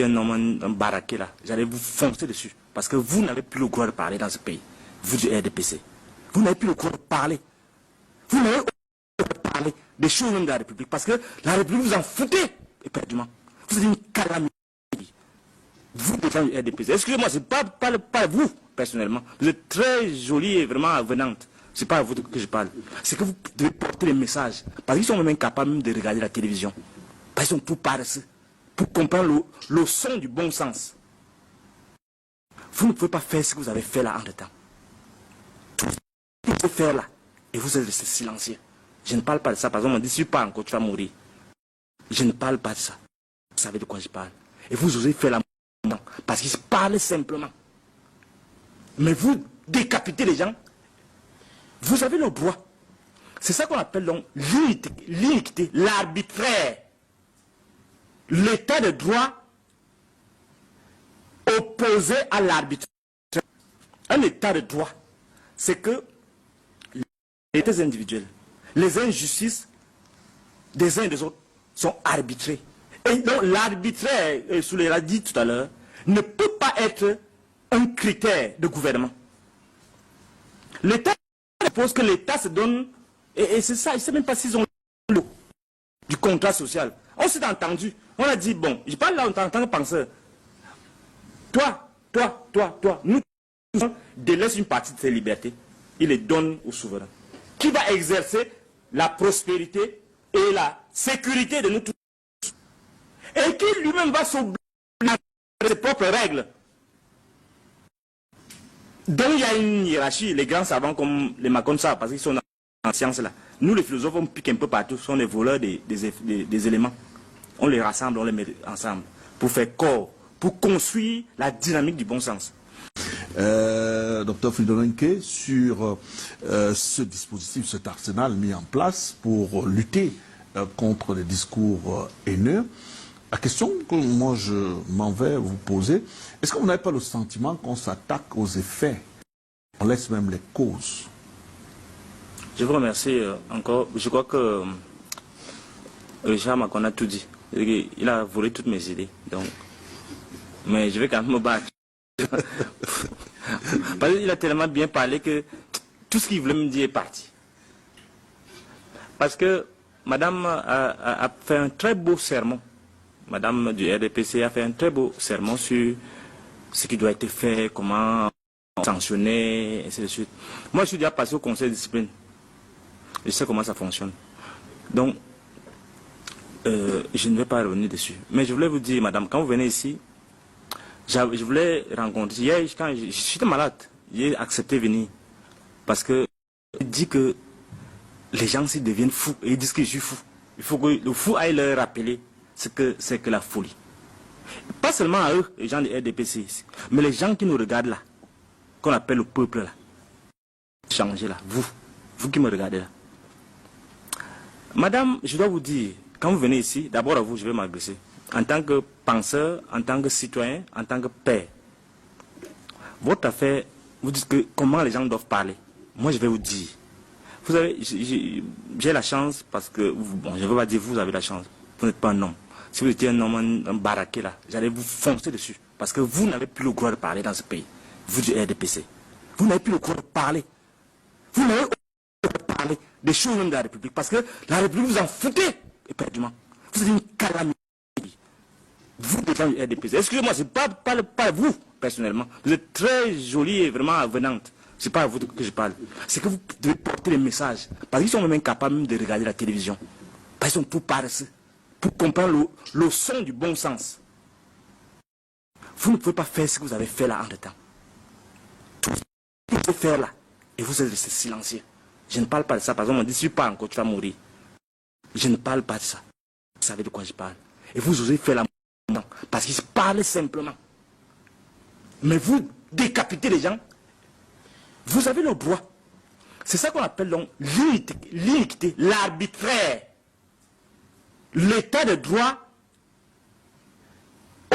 un homme baraqué là, j'allais vous foncer dessus. Parce que vous n'avez plus le droit de parler dans ce pays. Vous du RDPC. Vous n'avez plus le droit de parler. Vous n'avez pas le droit de parler des choses même de la République. Parce que la République, vous en foutez éperdument. Vous êtes une calamité. Vous, des gens du RDPC. Excusez-moi, c'est pas vous, personnellement. Vous êtes très jolie et vraiment avenante. C'est pas à vous que je parle. C'est que vous devez porter les messages. Parce qu'ils sont même incapables même de regarder la télévision. Parce qu'ils sont tout paresseux. Pour comprendre le son du bon sens. Vous ne pouvez pas faire ce que vous avez fait là en temps. Tout ce que vous pouvez faire là. Et vous êtes resté silencieux. Je ne parle pas de ça. Par exemple, on dit si tu parles encore, tu vas mourir. Je ne parle pas de ça. Vous savez de quoi je parle. Et vous osez faire la mort. Parce qu'ils parlent simplement. Mais vous décapitez les gens. Vous avez le droit. C'est ça qu'on appelle donc l'iniquité, l'arbitraire. L'état de droit opposé à l'arbitraire. Un état de droit, c'est que les états individuels, les injustices des uns et des autres sont arbitrées. Et donc l'arbitraire, Souley l'a dit tout à l'heure, ne peut pas être un critère de gouvernement. L'État suppose que l'État se donne, et c'est ça, je ne sais même pas s'ils ont le du contrat social. On s'est entendu, on a dit, bon, je parle là en tant que penseur. Toi, nous délaisse une partie de ses libertés, il les donne au souverain, qui va exercer la prospérité et la sécurité de nous tous, et qui lui-même va s'obliger à ses propres règles. Donc il y a une hiérarchie, les grands savants comme les Macron savent, parce qu'ils sont en sciences là. Nous les philosophes, on pique un peu partout, sont les voleurs des éléments. On les rassemble, on les met ensemble, pour faire corps, pour construire la dynamique du bon sens. Dr Fridolin-Nke, sur ce dispositif, cet arsenal mis en place pour lutter contre les discours haineux, la question que moi je m'en vais vous poser, est-ce que vous n'avez pas le sentiment qu'on s'attaque aux effets, on laisse même les causes? Je vous remercie encore. Je crois que Richard Macron a tout dit. Il a volé toutes mes idées. Donc, mais je vais quand même me battre. Parce qu'il a tellement bien parlé que tout ce qu'il voulait me dire est parti. Parce que Madame a fait un très beau sermon. Madame du RDPC a fait un très beau sermon sur ce qui doit être fait, comment sanctionner, et ainsi de suite. Moi, je suis déjà passé au conseil de discipline. Je sais comment ça fonctionne. Donc, je ne vais pas revenir dessus. Mais je voulais vous dire, madame, quand vous venez ici, je voulais rencontrer. Hier, quand je suis malade, j'ai accepté de venir. Parce que je dis que les gens s'y deviennent fous et ils disent que je suis fou. Il faut que le fou aille leur rappeler ce que c'est que la folie. Pas seulement à eux, les gens du RDPC ici, mais les gens qui nous regardent là, qu'on appelle le peuple là. Changez là, vous qui me regardez là. Madame, je dois vous dire, quand vous venez ici, d'abord à vous, je vais m'adresser. En tant que penseur, en tant que citoyen, en tant que père. Votre affaire, vous dites que comment les gens doivent parler. Moi, je vais vous dire. Vous savez, j'ai la chance parce que, bon, je ne veux pas dire vous avez la chance. Vous n'êtes pas un homme. Si vous étiez un homme, un baraqué là, j'allais vous foncer dessus. Parce que vous n'avez plus le droit de parler dans ce pays. Vous du RDPC. Vous n'avez plus le droit de parler. Vous n'avez pas le droit de parler des choses même de la République. Parce que la République, vous en foutez éperdument. Vous êtes une calamité. Vous, des gens du RDPC. Excusez-moi, c'est pas vous, personnellement. Vous êtes très jolie et vraiment avenante. C'est pas à vous que je parle. C'est que vous devez porter les messages. Parce qu'ils sont même incapables même de regarder la télévision. Parce qu'ils sont tout paresseux. Pour comprendre le son du bon sens. Vous ne pouvez pas faire ce que vous avez fait là en temps. Tout ce que vous pouvez faire là. Et vous êtes resté silencieux. Je ne parle pas de ça. Par exemple, on dit si tu parles encore, tu vas mourir. Je ne parle pas de ça. Vous savez de quoi je parle. Et vous osez faire la mort. Parce qu'ils parlent simplement. Mais vous décapitez les gens. Vous avez le droit. C'est ça qu'on appelle donc l'iniquité, l'arbitraire. L'état de droit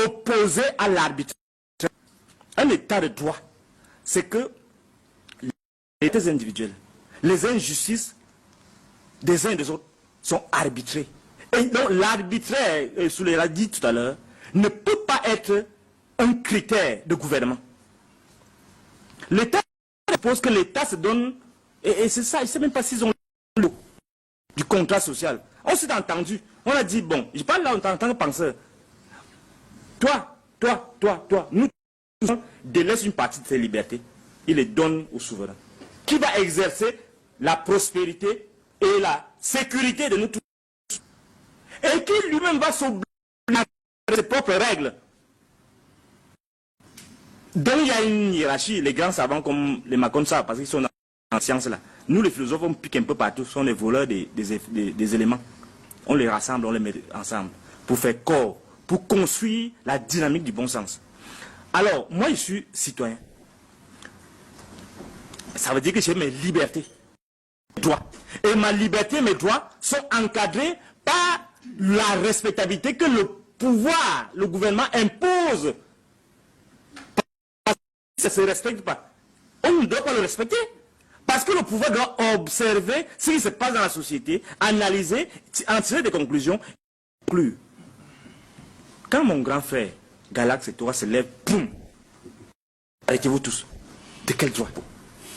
opposé à l'arbitraire. Un état de droit, c'est que les états individuels, les injustices des uns et des autres sont arbitrées. Et donc l'arbitraire, Souley l'a dit tout à l'heure, ne peut pas être un critère de gouvernement. L'État suppose que l'État se donne, et c'est ça, je ne sais même pas s'ils ont le du contrat social. On s'est entendu, on a dit, bon, je parle là en tant que penseur. Toi, nous délaisse une partie de ses libertés, il les donne au souverain, qui va exercer la prospérité et la sécurité de nous tous, et qui lui-même va s'obliger à ses propres règles. Donc il y a une hiérarchie, les grands savants comme les Macron savent, parce qu'ils sont en sciences là. Nous les philosophes, on pique un peu partout, sont les voleurs des éléments. On les rassemble, on les met ensemble, pour faire corps, pour construire la dynamique du bon sens. Alors, moi je suis citoyen. Ça veut dire que j'ai mes libertés, mes droits. Et ma liberté et mes droits sont encadrés par la respectabilité que le pouvoir, le gouvernement impose. Ça ne se respecte pas. On ne doit pas le respecter. Parce que le pouvoir doit observer ce qui se passe dans la société, analyser, en tirer des conclusions. Plus. Quand mon grand frère, Galax et toi se lèvent, boum, arrêtez-vous tous. De quel droit?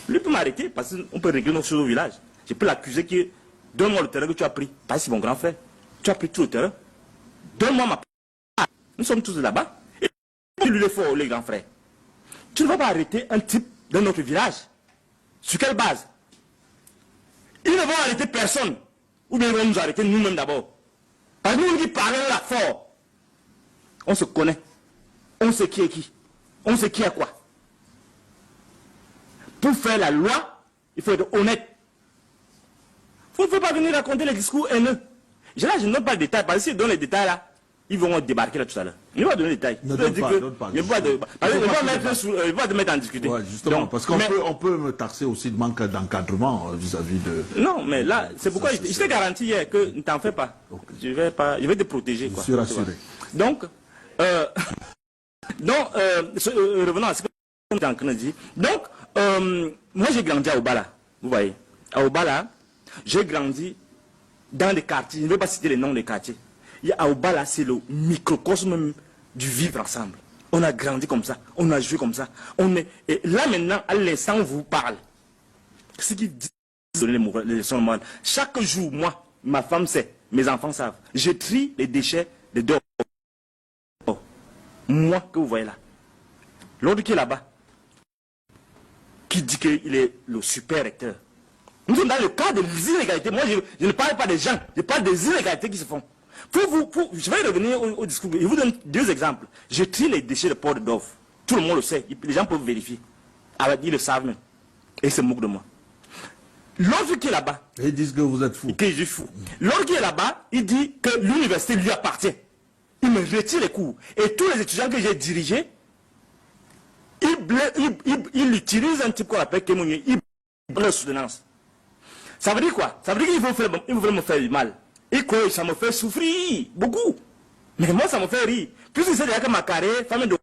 Lui peut m'arrêter parce qu'on peut régler nos choses au village. Je peux l'accuser que donne-moi le terrain que tu as pris. Parce que c'est mon grand frère. Tu as pris tout le terrain. Donne-moi ma part. Nous sommes tous là-bas. Et lui le faut, les grands frères. Tu ne vas pas arrêter un type dans notre village. Sur quelle base? Ils ne vont arrêter personne. Ou bien ils vont nous arrêter nous-mêmes d'abord. Parce que nous, on dit parler là fort. On se connaît. On sait qui est qui. On sait qui a quoi. Pour faire la loi, il faut être honnête. Il ne faut pas venir raconter les discours haineux. Là, je ne donne pas de détails. Parce que si je donne les détails là, ils vont débarquer là tout à l'heure. Il ne va pas donner des détails. Ne donne pas. Il va te mettre en discuter. Ouais, justement, donc, parce qu'on peut me taxer aussi de manque d'encadrement vis-à-vis de... Non, mais là, c'est pourquoi je t'ai garanti hier que ne t'en fais pas. Okay. Je vais te protéger. Je suis rassuré. Donc, revenons à ce que tu as dit. Donc, moi j'ai grandi à Obala. Vous voyez, à Obala, j'ai grandi dans des quartiers. Je ne vais pas citer les noms des quartiers. À Obala, c'est le microcosme du vivre ensemble. On a grandi comme ça, on a joué comme ça. Et là maintenant, à l'instant où je vous parle, ce qui dit les leçons de morale. Chaque jour, moi, ma femme sait, mes enfants savent, je trie les déchets de dehors. Moi, que vous voyez là. L'autre qui est là-bas, qui dit qu'il est le super recteur. Nous sommes dans le cas des inégalités. Moi, je ne parle pas des gens, je parle des inégalités qui se font. Je vais revenir au discours. Je vous donne deux exemples. Je trie les déchets de Port de Dove. Tout le monde le sait. Les gens peuvent vérifier. Alors, ils le savent même. Et ils se moquent de moi. L'autre qui est là-bas. Ils disent que vous êtes fou. Que je suis fou. L'autre qui est là-bas, il dit que l'université lui appartient. Il me retire les cours. Et tous les étudiants que j'ai dirigés, ils utilisent un type qu'on appelle Kémounier. Ils blessent leur soutenance. Ça veut dire quoi? Ça veut dire qu'ils veulent me faire du mal. Et que ça me fait souffrir beaucoup. Mais moi, ça me fait rire. Puisque c'est déjà que ma carrière, famille de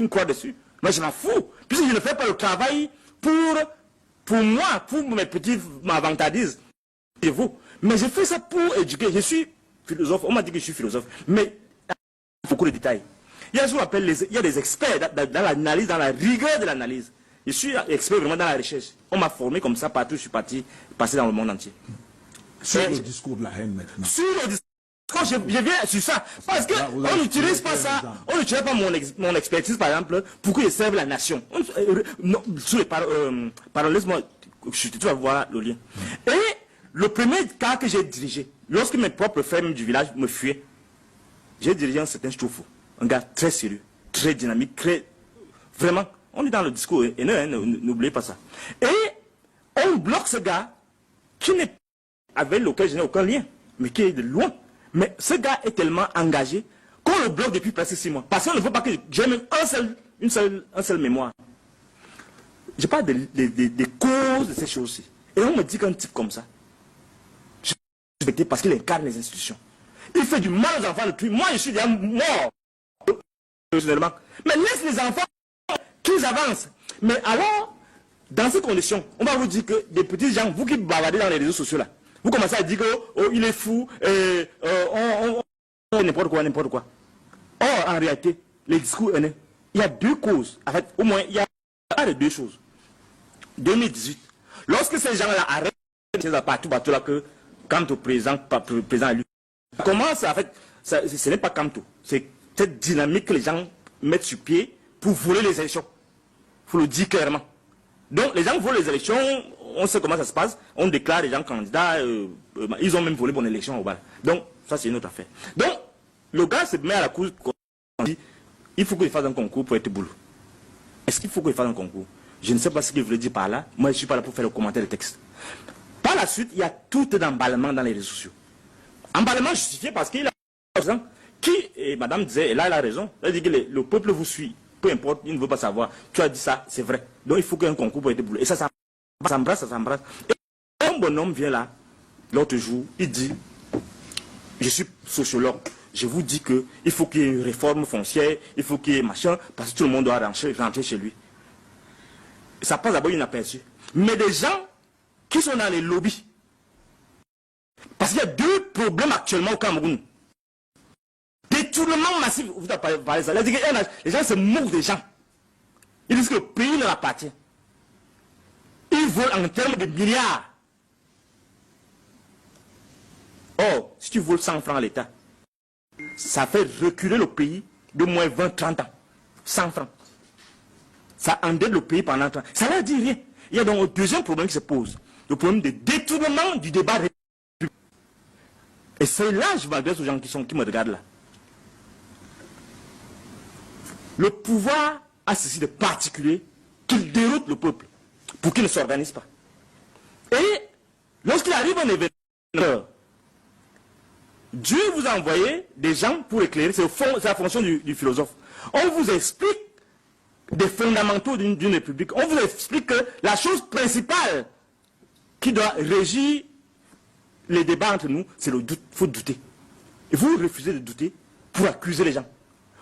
une croix dessus. Moi, je m'en fous. Puisque je ne fais pas le travail pour moi, pour mes petits m'avantages. Et vous. Mais je fais ça pour éduquer. Je suis philosophe. On m'a dit que je suis philosophe. Mais il y a beaucoup de détails. Il y a ce qu'on appelle il y a des experts dans l'analyse, dans la rigueur de l'analyse. Je suis expert vraiment dans la recherche. On m'a formé comme ça partout. Je suis passé dans le monde entier. Sur le discours de la haine maintenant. Sur le discours, je viens sur ça. Parce qu'on n'utilise pas ça, on n'utilise pas mon expertise, par exemple, pour que je serve la nation. Sur les laisse-moi, tu vas voir le lien. Et le premier cas que j'ai dirigé, lorsque mes propres frères du village me fuyaient, j'ai dirigé un certain Stouffo, un gars très sérieux, très dynamique, vraiment, on est dans le discours haineux, n'oubliez pas ça. Et on bloque ce gars qui n'est avec lequel je n'ai aucun lien, mais qui est de loin. Mais ce gars est tellement engagé qu'on le bloque depuis presque 6 mois. Parce qu'on ne veut pas que j'ai même un seul mémoire. Je parle des causes de ces choses-ci. Et on me dit qu'un type comme ça, je suis respecté parce qu'il incarne les institutions. Il fait du mal aux enfants de tout. Moi, je suis déjà mort. Personnellement. Mais laisse les enfants qu'ils avancent. Mais alors, dans ces conditions, on va vous dire que des petits gens, vous qui bavardez dans les réseaux sociaux là, vous commencez à dire que il est fou, n'importe quoi. Or, en réalité, les discours haineux, il y a deux causes. En fait, au moins, il y a deux choses. 2018, lorsque ces gens-là arrêtent partout là que quant au président élu, comment ça, en fait, ce n'est pas Kanto, c'est cette dynamique que les gens mettent sur pied pour voler les élections. Il faut le dire clairement. Donc les gens volent les élections, on sait comment ça se passe, on déclare les gens candidats, ils ont même volé mon élection au bal. Donc ça c'est une autre affaire. Donc le gars se met à la cour, dit, il faut qu'il fasse un concours pour être boulot. Est-ce qu'il faut qu'il fasse un concours? Je ne sais pas ce qu'il voulait dire par là, moi je ne suis pas là pour faire le commentaire des textes. Par la suite, il y a tout un emballement dans les réseaux sociaux. Emballement justifié parce qu'il a et madame disait, et là elle a raison, elle dit que le peuple vous suit. Peu importe, il ne veut pas savoir. Tu as dit ça, c'est vrai. Donc il faut qu'il y ait un concours pour être boulot. Et ça s'embrasse, ça s'embrasse. Et un bonhomme vient là, l'autre jour, il dit, je suis sociologue, je vous dis qu'il faut qu'il y ait une réforme foncière, il faut qu'il y ait machin, parce que tout le monde doit rentrer chez lui. Ça passe d'abord inaperçu. Mais des gens qui sont dans les lobbies, parce qu'il y a deux problèmes actuellement au Cameroun. Détournement massif, vous avez parlé de ça. Les gens se moquent des gens. Ils disent que le pays leur appartient. Ils volent en termes de milliards. Or, si tu voles 100 francs à l'État, ça fait reculer le pays de moins 20-30 ans. 100 francs. Ça endette le pays pendant 30 ans. Ça ne leur dit rien. Il y a donc un deuxième problème qui se pose. Le problème de détournement du débat républicain. Et c'est là que je m'adresse aux gens qui me regardent là. Le pouvoir a ceci de particulier qu'il déroute le peuple pour qu'il ne s'organise pas. Et lorsqu'il arrive un événement, Dieu vous a envoyé des gens pour éclairer, c'est la fonction du philosophe. On vous explique des fondamentaux d'une république. On vous explique que la chose principale qui doit régir les débats entre nous, c'est le doute. Il faut douter. Et vous refusez de douter pour accuser les gens.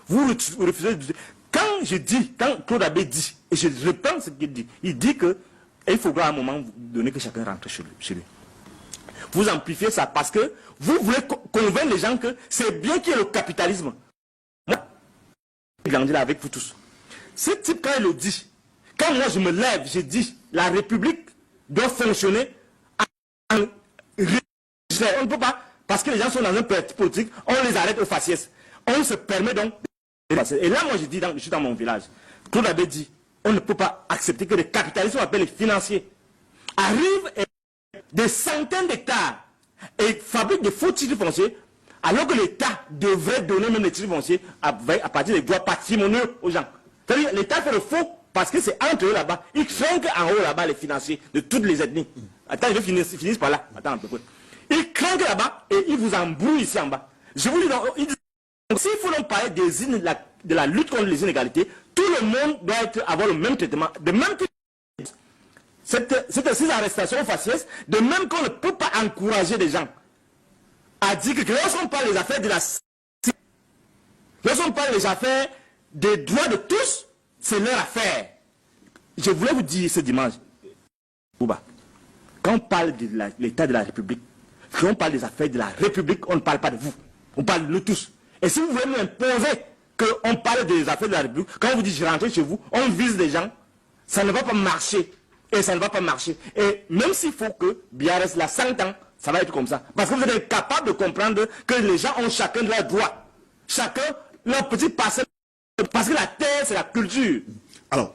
Vous refusez de douter. Quand Claude Abbé dit, et je reprends ce qu'il dit, il dit qu'il faudra à un moment donné que chacun rentre chez lui. Vous amplifiez ça parce que vous voulez convaincre les gens que c'est bien qu'il y ait le capitalisme. Moi, je grandis là avec vous tous. Ce type, quand il le dit, quand moi je me lève, je dis, la République doit fonctionner en on ne peut pas, parce que les gens sont dans un parti politique, on les arrête au faciès. On se permet donc. Et là, moi, je suis dans mon village. Claude Abbé dit, on ne peut pas accepter que les capitalistes, on appelle les financiers, arrivent et des centaines d'hectares et fabriquent des faux titres fonciers, alors que l'État devrait donner même les titres fonciers à partir des droits patrimoniaux aux gens. C'est-à-dire, l'État fait le faux parce que c'est entre eux là-bas. Ils craignent en haut là-bas les financiers de toutes les ethnies. Attends, je finis par là. Attends un peu. Ils craignent là-bas et ils vous embrouillent ici en bas. Je vous dis donc, s'il faut donc parler de la lutte contre les inégalités, tout le monde doit avoir le même traitement, de même que ces arrestations faciès, de même qu'on ne peut pas encourager les gens à dire que lorsqu'on parle des affaires de la lorsqu'on parle des affaires des droits de tous, c'est leur affaire. Je voulais vous dire ce dimanche, Bouba, quand on parle de l'état de la République, quand on parle des affaires de la République, on ne parle pas de vous, on parle de nous tous. Et si vous voulez nous imposer qu'on parle des affaires de la République, quand on vous dit je rentre chez vous, on vise des gens, ça ne va pas marcher. Et ça ne va pas marcher. Et même s'il faut que Biarritz, là, 100 ans, ça va être comme ça. Parce que vous êtes incapable de comprendre que les gens ont chacun leurs droits. Chacun leur petit parcelle. Parce que la terre, c'est la culture. Alors,